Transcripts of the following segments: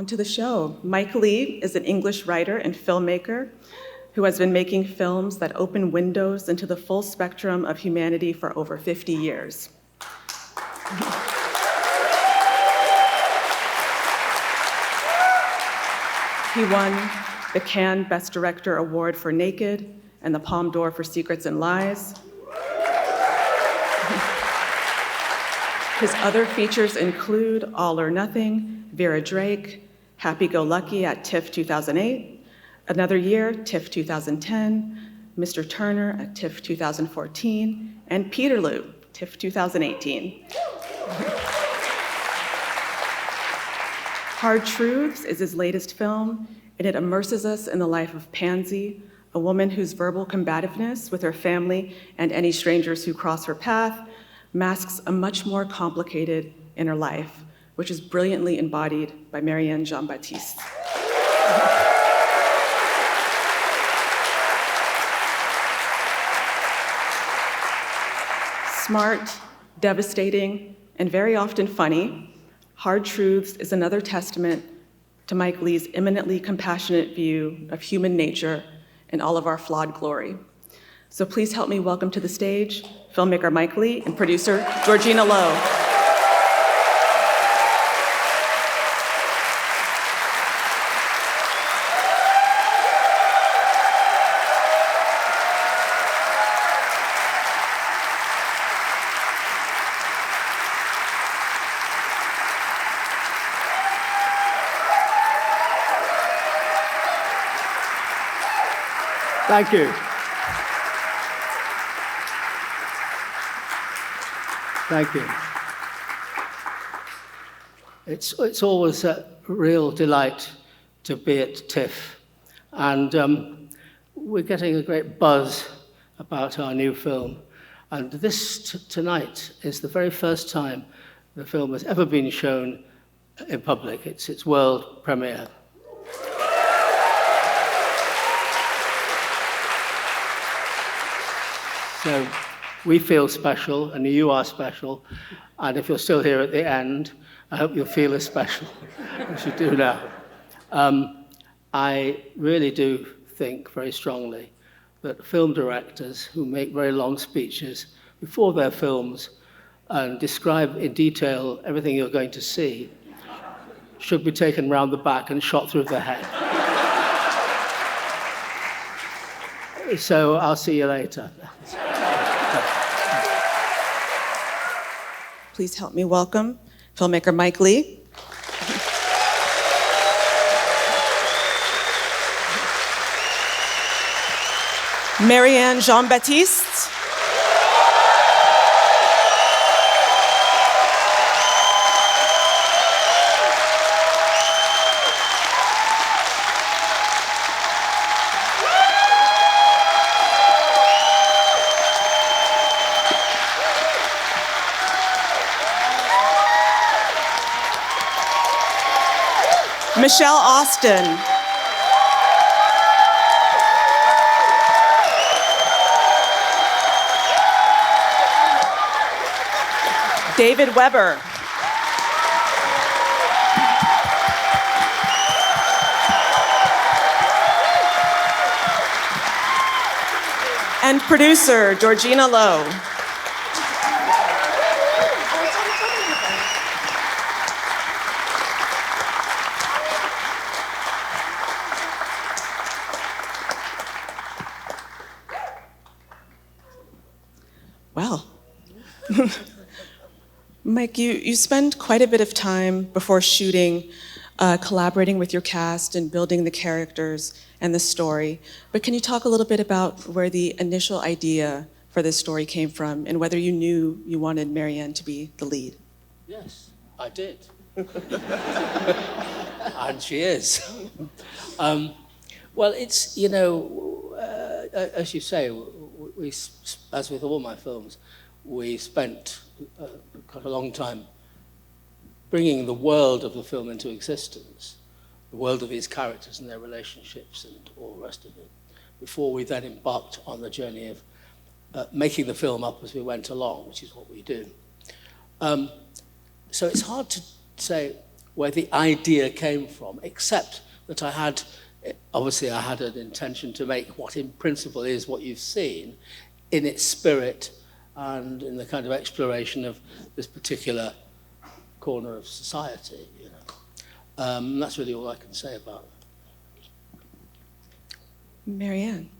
On to the show. Mike Leigh is an English writer and filmmaker who has been making films that open windows into the full spectrum of humanity for over 50 years. He won the Cannes Best Director Award for Naked and the Palme d'Or for Secrets and Lies. His other features include All or Nothing, Vera Drake, Happy Go Lucky at TIFF 2008, Another Year, TIFF 2010, Mr. Turner at TIFF 2014, and Peterloo, TIFF 2018. Hard Truths is his latest film, and it immerses us in the life of Pansy, a woman whose verbal combativeness with her family and any strangers who cross her path masks a much more complicated inner life, which is brilliantly embodied by Marianne Jean-Baptiste. Smart, devastating, and very often funny, Hard Truths is another testament to Mike Leigh's eminently compassionate view of human nature and all of our flawed glory. So please help me welcome to the stage filmmaker Mike Leigh and producer Georgina Lowe. Thank you. Thank you. It's always a real delight to be at TIFF, and we're getting a great buzz about our new film. And this tonight is the very first time the film has ever been shown in public. It's its world premiere. So we feel special, and you are special. And if you're still here at the end, I hope you'll feel as special as you do now. I really do think very strongly that film directors who make very long speeches before their films and describe in detail everything you're going to see should be taken round the back and shot through the head. So I'll see you later. Please help me welcome filmmaker Mike Leigh. Marianne Jean-Baptiste. Michelle Austin. David Weber. And producer Georgina Lowe. Well, Mike, you spend quite a bit of time before shooting collaborating with your cast and building the characters and the story. But can you talk a little bit about where the initial idea for this story came from and whether you knew you wanted Marianne to be the lead? Yes, I did. And she is. Well, it's, you know, as you say, we, as with all my films, we spent quite a long time bringing the world of the film into existence, the world of his characters and their relationships and all the rest of it, before we then embarked on the journey of making the film up as we went along, which is what we do. So it's hard to say where the idea came from, except that obviously I had an intention to make what in principle is what you've seen in its spirit and in the kind of exploration of this particular corner of society, you know. That's really all I can say about it. Marianne,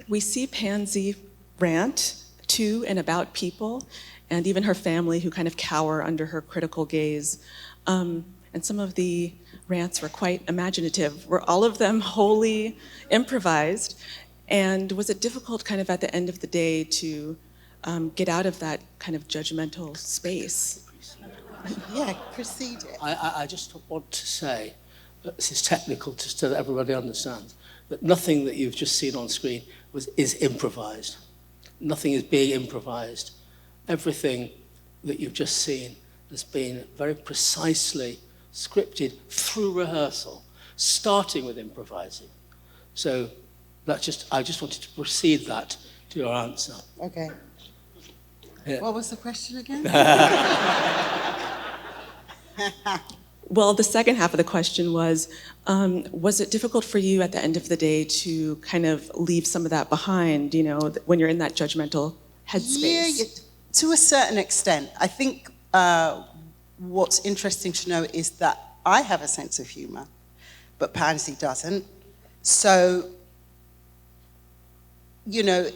we see Pansy rant to and about people, and even her family who kind of cower under her critical gaze. And some of the rants were quite imaginative. Were all of them wholly improvised? And was it difficult kind of at the end of the day to get out of that kind of judgmental space? Yeah, proceed. I just want to say, this is technical just so that everybody understands, that nothing that you've just seen on screen is improvised. Nothing is being improvised. Everything that you've just seen has been very precisely scripted through rehearsal, starting with improvising. So I just wanted to precede that to your answer. Okay. Yeah. What was the question again? Well, the second half of the question was it difficult for you at the end of the day to kind of leave some of that behind, you know, when you're in that judgmental headspace? Yeah, to a certain extent. I think what's interesting to know is that I have a sense of humor, but Pansy doesn't. So, you know,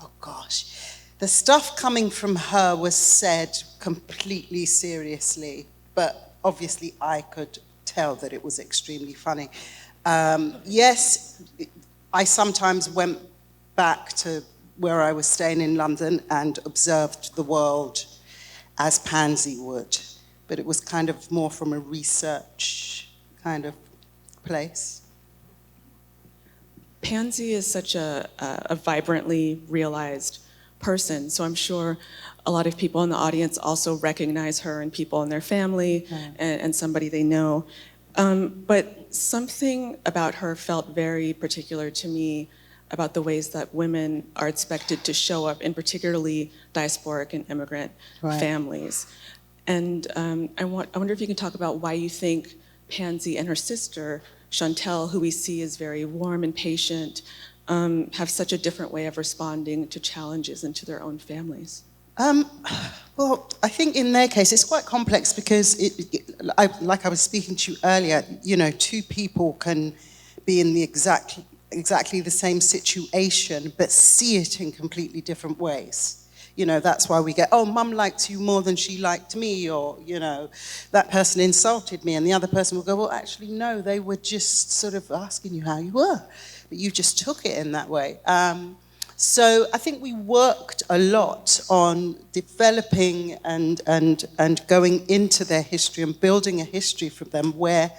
oh gosh, the stuff coming from her was said completely seriously, but obviously I could tell that it was extremely funny. Yes, I sometimes went back to where I was staying in London and observed the world as Pansy would, but it was kind of more from a research kind of place. Pansy is such a vibrantly realized person, so I'm sure a lot of people in the audience also recognize her and people in their family and somebody they know. But something about her felt very particular to me about the ways that women are expected to show up in particularly diasporic and immigrant families. And I wonder if you can talk about why you think Pansy and her sister, Chantel, who we see as very warm and patient, have such a different way of responding to challenges and to their own families. Well, I think in their case, it's quite complex because, like I was speaking to you earlier, you know, two people can be in the exactly the same situation, but see it in completely different ways. You know, that's why we get, oh, mum liked you more than she liked me, or, you know, that person insulted me, and the other person will go, well, actually, no, they were just sort of asking you how you were, but you just took it in that way. So I think we worked a lot on developing and going into their history and building a history for them where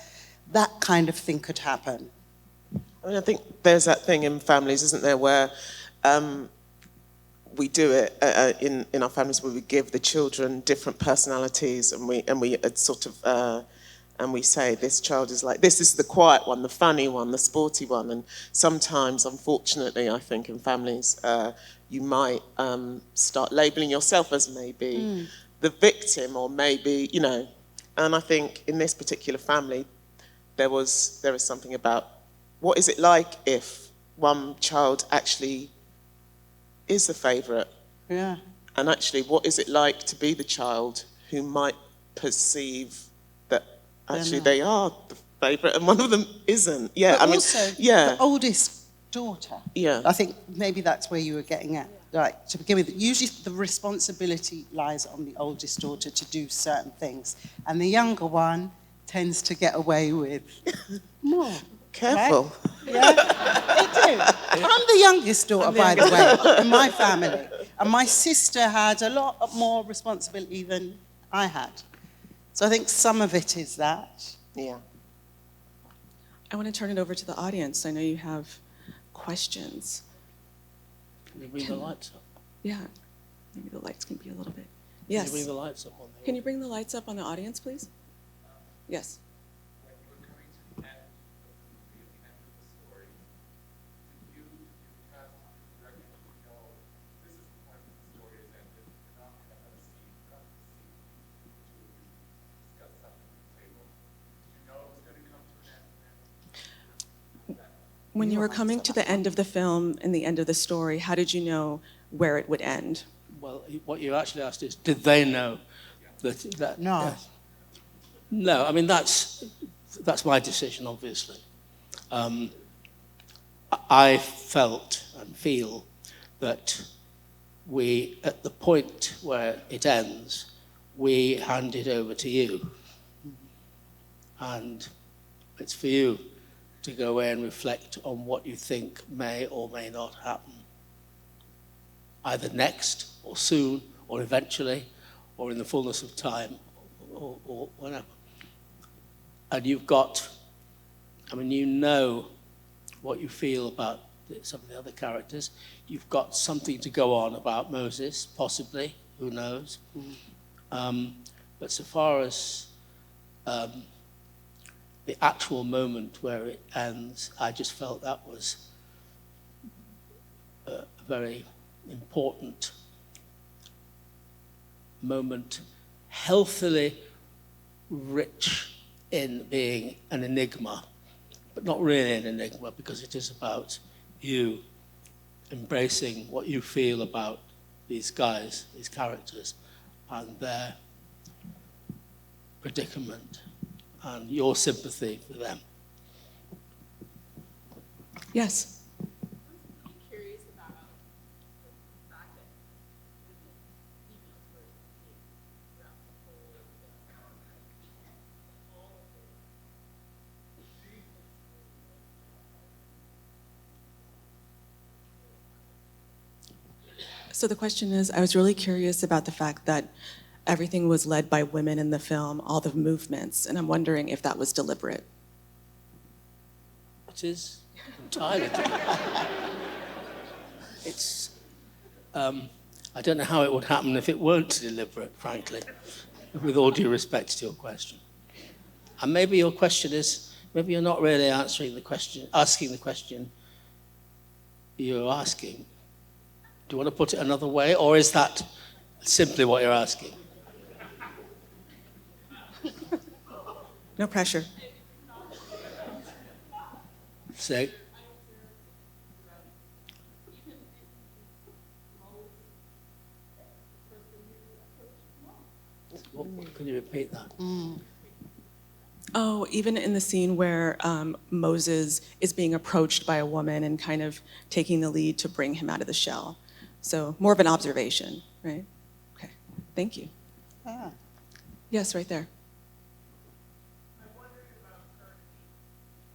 that kind of thing could happen. I mean, I think there's that thing in families, isn't there, where we do it in our families where we give the children different personalities, and we sort of and we say this child is like this is the quiet one, the funny one, the sporty one, and sometimes, unfortunately, I think in families you might start labelling yourself as maybe the victim, or maybe, you know. And I think in this particular family there is something about what is it like if one child actually is the favourite? Yeah. And actually, what is it like to be the child who might perceive that actually they are the favourite and one of them isn't? Yeah, But I mean, also, yeah. the oldest daughter. Yeah. I think maybe that's where you were getting at. Like, to begin with, usually the responsibility lies on the oldest daughter to do certain things, and the younger one tends to get away with more. Careful. Right? Yeah, they do. I'm the youngest daughter, by the way, in my family. And my sister had a lot more responsibility than I had. So I think some of it is that. Yeah. I want to turn it over to the audience. I know you have questions. Can you bring the lights up? Yeah, maybe the lights can be a little bit. Yes. Can you bring the lights up on there? Can you bring the lights up on the audience, please? Yes. When you were coming to the end of the movie, at the end of the story, did you have directly know this is the point the story is ended? We're not going to have a scene, we're not going to see the two of you discuss something. When you were coming to the end of the film and the end of the story, how did you know where it would end? Well, what you actually asked is, did they know that No. No, I mean, that's my decision, obviously. I felt and feel that we, at the point where it ends, we hand it over to you. And it's for you to go away and reflect on what you think may or may not happen. Either next, or soon, or eventually, or in the fullness of time, or whatever. And you've got, I mean, you know what you feel about some of the other characters. You've got something to go on about Moses, possibly, who knows. But so far as the actual moment where it ends, I just felt that was a very important moment, healthily rich in being an enigma, but not really an enigma, because it is about you embracing what you feel about these guys, these characters, and their predicament, and your sympathy for them. Yes. Curious about the fact that females were throughout the whole all of it. So the question is, I was really curious about the fact that everything was led by women in the film, all the movements, and I'm wondering if that was deliberate. It is entirely different. It's, I don't know how it would happen if it weren't deliberate, frankly, with all due respect to your question. And maybe your question is, maybe you're not really asking the question you're asking. Do you want to put it another way, or is that simply what you're asking? No pressure. Say. Can you repeat that? Oh, even in the scene where Moses is being approached by a woman and kind of taking the lead to bring him out of the shell. So more of an observation, right? Okay, thank you. Ah. Yes, right there. I'm wondering about Kirby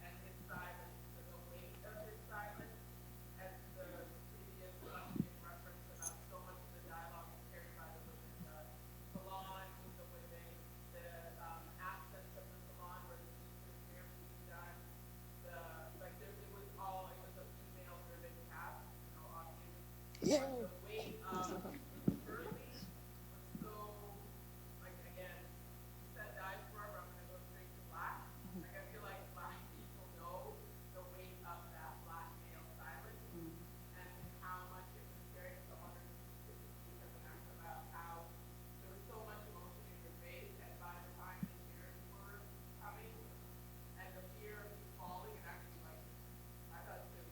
and his silence, and the weight of his silence, as the previous reference about so much of the dialogue is carried by the women, the salon with the women, the absence of the salon where the teacher is being done, it was a female-driven cast, audience. Yeah. The weight of Kirby was so, again, said diaspora, but I'm going to go straight to black. I feel like black people know the weight of that black male silence and how much it was carried. So I wanted to speak as an actor about how there was so much emotion in your face, and by the time the tears were coming, and the fear of you falling, and actually, I thought it was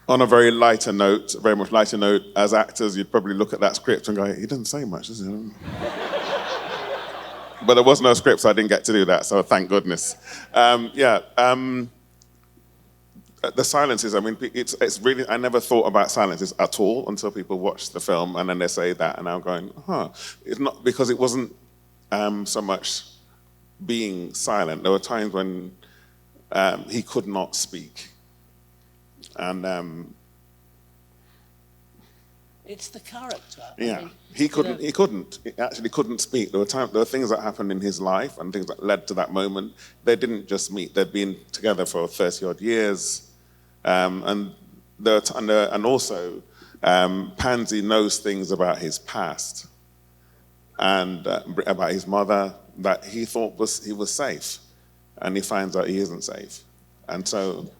On a very lighter note, very much lighter note, as actors, you'd probably look at that script and go, he doesn't say much, does he? But there was no script, so I didn't get to do that, so thank goodness. The silences, I mean, it's really, I never thought about silences at all until people watch the film and then they say that, and I'm going, It's not, because it wasn't so much being silent. There were times when he could not speak. And It's the character. yeah, he actually couldn't speak. There were things that happened in his life and things that led to that moment. They didn't just meet. They'd been together for 30-odd years. And also, Pansy knows things about his past and about his mother that he thought he was safe. And he finds out he isn't safe. And so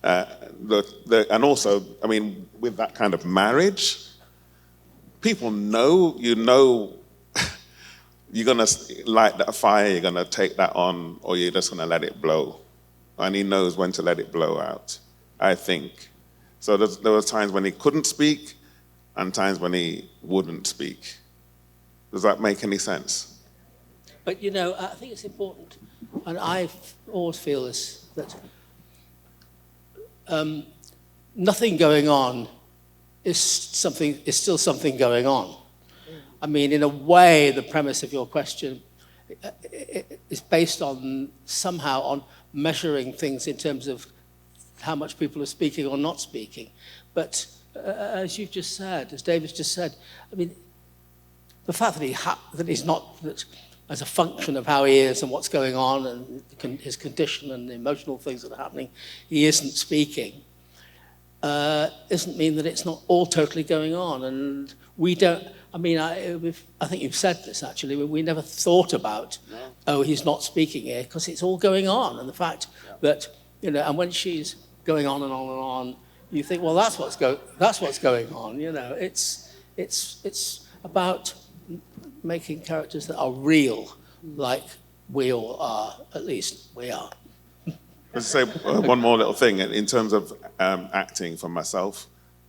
And also, I mean, with that kind of marriage, people know, you're going to light that fire, you're going to take that on, or you're just going to let it blow. And he knows when to let it blow out, I think. So there were times when he couldn't speak and times when he wouldn't speak. Does that make any sense? But, you know, I think it's important, and I always feel this, that nothing going on is still something going on. I mean, in a way, the premise of your question is based on somehow on measuring things in terms of how much people are speaking or not speaking. But as you've just said, as David's just said, I mean, the fact that he's not, that as a function of how he is and what's going on and his condition and the emotional things that are happening, he isn't speaking, doesn't mean that it's not all totally going on. And we don't, I mean, I think you've said this actually, we never thought about, oh, he's not speaking here, because it's all going on. And the fact that, you know, and when she's going on and on and on, you think, well, that's what's going on, you know. It's about making characters that are real, like we all are, at least we are. Let's say one more little thing in terms of acting for myself.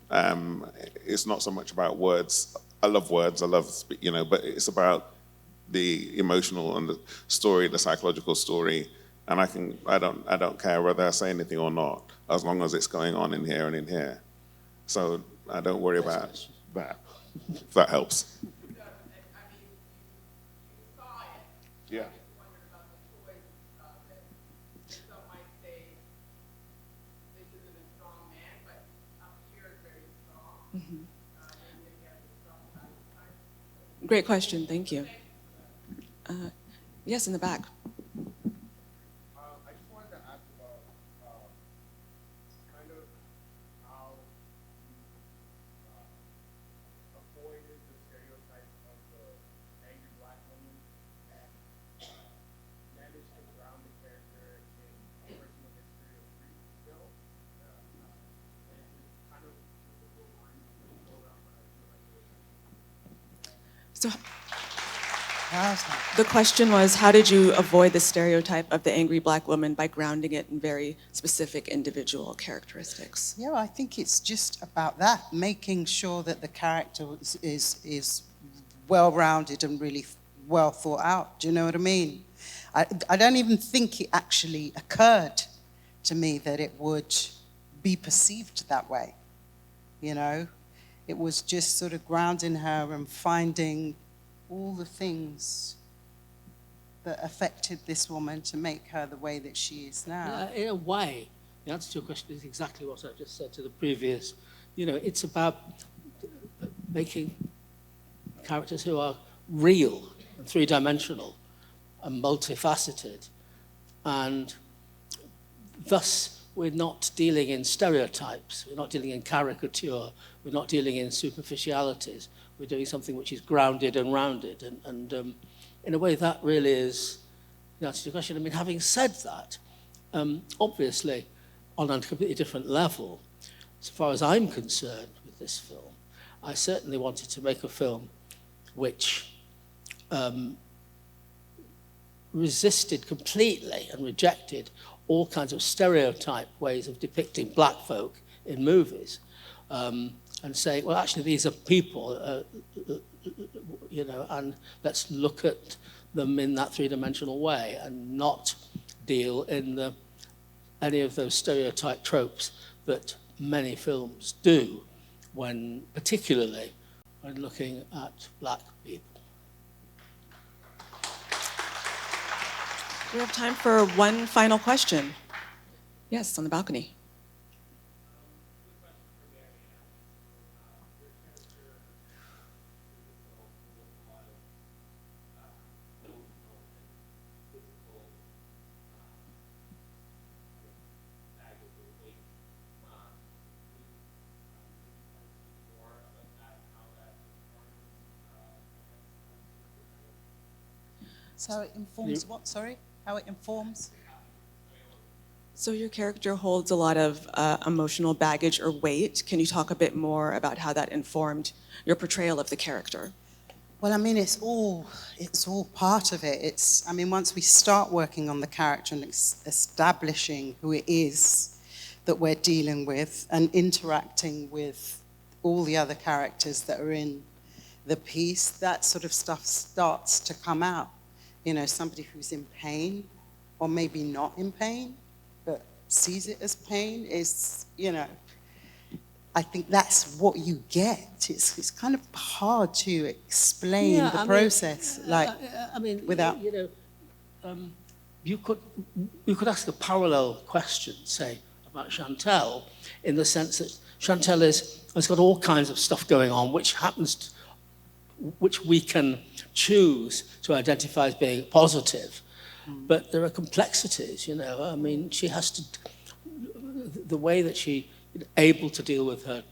It's not so much about words. I love words. I love, you know, but it's about the emotional and the story, the psychological story. And I don't care whether I say anything or not, as long as it's going on in here and in here. So I don't worry about that. If that helps. Yeah. Great question, thank you. Yes, in the back. I just wanted to ask about kind of how you avoided the stereotype of the angry black woman and managed to ground the character in a personal history of grief still. And it's kind of difficult for you to go around, but I feel like So the question was, how did you avoid the stereotype of the angry black woman by grounding it in very specific individual characteristics? Yeah, I think it's just about that, making sure that the character is well-rounded and really well thought out. Do you know what I mean? I don't even think it actually occurred to me that it would be perceived that way, you know? It was just sort of grounding her and finding all the things that affected this woman to make her the way that she is now. In a way, the answer to your question is exactly what I've just said to the previous. You know, it's about making characters who are real and three-dimensional and multifaceted. And thus, we're not dealing in stereotypes, we're not dealing in caricature, we're not dealing in superficialities. We're doing something which is grounded and rounded. And in a way, that really is the answer to your question. I mean, having said that, obviously, on a completely different level, as far as I'm concerned with this film, I certainly wanted to make a film which resisted completely and rejected all kinds of stereotype ways of depicting black folk in movies. And saying, well, actually, these are people, you know, and let's look at them in that three-dimensional way and not deal in any of those stereotype tropes that many films do, particularly when looking at black people. We have time for one final question. Yes, on the balcony. So it informs what, sorry? How it informs? So your character holds a lot of emotional baggage or weight. Can you talk a bit more about how that informed your portrayal of the character? Well, I mean, it's all part of it. I mean, once we start working on the character and establishing who it is that we're dealing with and interacting with all the other characters that are in the piece, that sort of stuff starts to come out. You know, somebody who's in pain, or maybe not in pain, but sees it as pain is, you know, I think that's what you get. It's kind of hard to explain the process, without. You know, you could ask a parallel question, say, about Chantal, in the sense that Chantal has got all kinds of stuff going on, which we can choose to identify as being positive, but there are complexities. You know, I mean, she has to, the way that she able to deal with her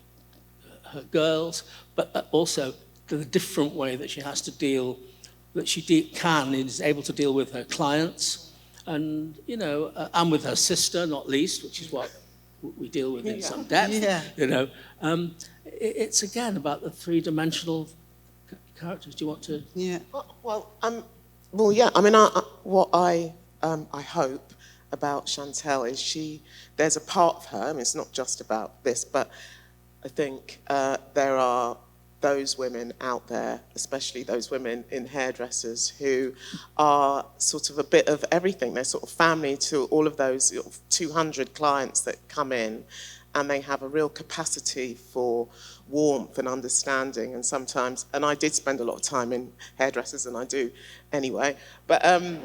girls, but also the different way that she has to deal, that she is able to deal with her clients, and you know, and with her sister, not least, which is what we deal with in some depth. Yeah. You know, it's again about the three-dimensional characters. Do you want to? Yeah. Well, yeah. I mean, what I hope about Chantal is there's a part of her, I mean, it's not just about this, but I think there are those women out there, especially those women in hairdressers, who are sort of a bit of everything. They're sort of family to all of those 200 clients that come in, and they have a real capacity for warmth and understanding, and sometimes, and I did spend a lot of time in hairdressers, and I do anyway, and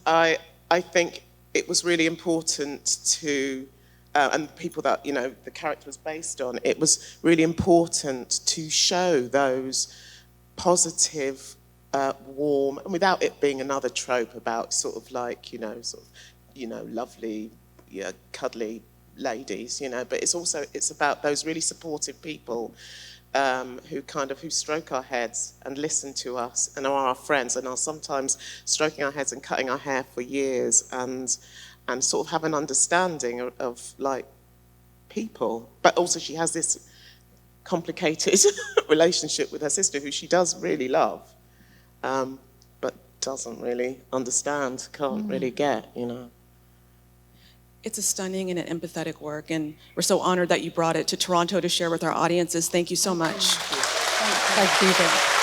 I think it was really important to, and the people that, you know, the character was based on, it was really important to show those positive, warm, and without it being another trope about sort of like, lovely, cuddly ladies, you know, but it's about those really supportive people who stroke our heads and listen to us and are our friends and are sometimes stroking our heads and cutting our hair for years and sort of have an understanding of like people. But also she has this complicated relationship with her sister who she does really love, but doesn't really understand, can't really get, you know. It's a stunning and an empathetic work, and we're so honored that you brought it to Toronto to share with our audiences. Thank you so much. Thank you.